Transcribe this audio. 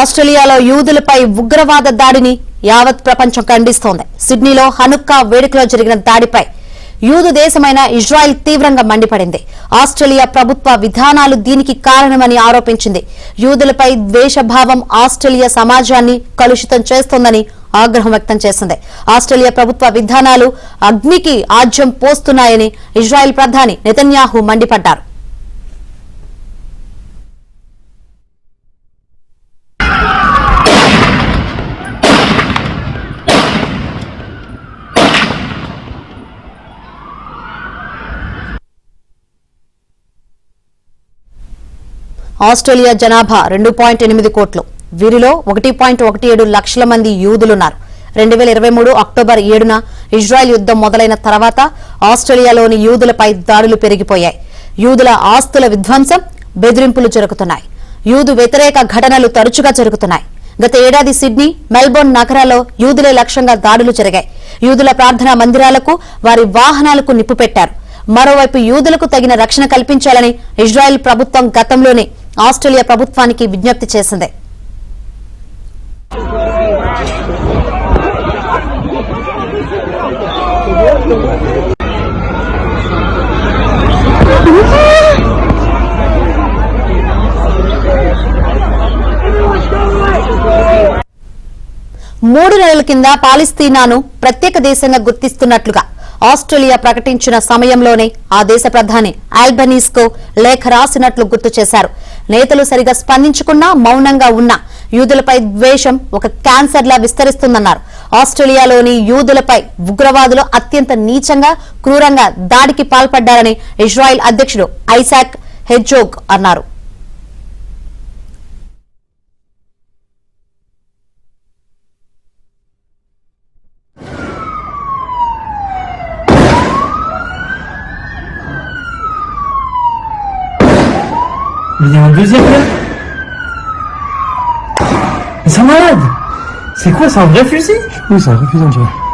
ఆస్ట్రేలియాలో యూదులపై ఉగ్రవాద దాడిని యావత్ ప్రపంచం ఖండిస్తోంది. సిడ్నీలో హనుక్కా వేడుకలో జరిగిన దాడిపై యూదు దేశమైన ఇజ్రాయెల్ తీవ్రంగా మండిపడింది. ఆస్ట్రేలియా ప్రభుత్వ విధానాలు దీనికి కారణమని ఆరోపించింది. యూదులపై ద్వేషభావం ఆస్ట్రేలియా సమాజాన్ని కలుషితం చేస్తోందని ఆగ్రహం వ్యక్తం చేసింది. ఆస్ట్రేలియా ప్రభుత్వ విధానాలు అగ్నికి ఆజ్యం పోస్తున్నాయని ఇజ్రాయెల్ ప్రధాని నెతన్యాహు మండిపడ్డారు. ఆస్ట్రేలియా జనాభా 2.8 కోట్లు. వీరిలో 1.17 లక్షల మంది యూదులున్నారు. 2023 అక్టోబర్ 7న ఇజ్రాయెల్ యుద్ధం మొదలైన తర్వాత ఆస్ట్రేలియాలోని యూదులపై దాడులు పెరిగిపోయాయి. యూదుల ఆస్తుల విధ్వంసం, బెదిరింపులు జరుగుతున్నాయి. యూదు వ్యతిరేక ఘటనలు తరచుగా జరుగుతున్నాయి. గత ఏడాది సిడ్నీ, మెల్బోర్న్ నగరాల్లో యూదులే లక్ష్యంగా దాడులు జరిగాయి. యూదుల ప్రార్థనా మందిరాలకు, వారి వాహనాలకు నిప్పు పెట్టారు. మరోవైపు యూదులకు తగిన రక్షణ కల్పించాలని ఇజ్రాయెల్ ప్రభుత్వం గతంలోనే ఆస్ట్రేలియా ప్రభుత్వానికి విజ్ఞప్తి చేసింది. మూడు నెలల కింద పాలస్తీనాను ప్రత్యేక దేశంగా గుర్తిస్తున్నట్లుగా ఆస్ట్రేలియా ప్రకటించిన సమయంలోనే ఆ దేశ ప్రధాని ఆల్బనీస్ కు లేఖ రాసినట్లు గుర్తు చేశారు. నేతలు సరిగా స్పందించకుండా మౌనంగా ఉన్న యూదులపై ద్వేషం ఒక క్యాన్సర్ లా విస్తరిస్తుందన్నారు. ఆస్ట్రేలియాలోని యూదులపై ఉగ్రవాదులు అత్యంత నీచంగా, క్రూరంగా దాడికి పాల్పడ్డారని ఇజ్రాయెల్ అధ్యక్షుడు ఐసాక్ హెర్జోగ్ అన్నారు. Mais il y a un deuxième là. Mais c'est un malade. C'est quoi, c'est un vrai fusil? Oui, c'est un vrai fusil, on dirait.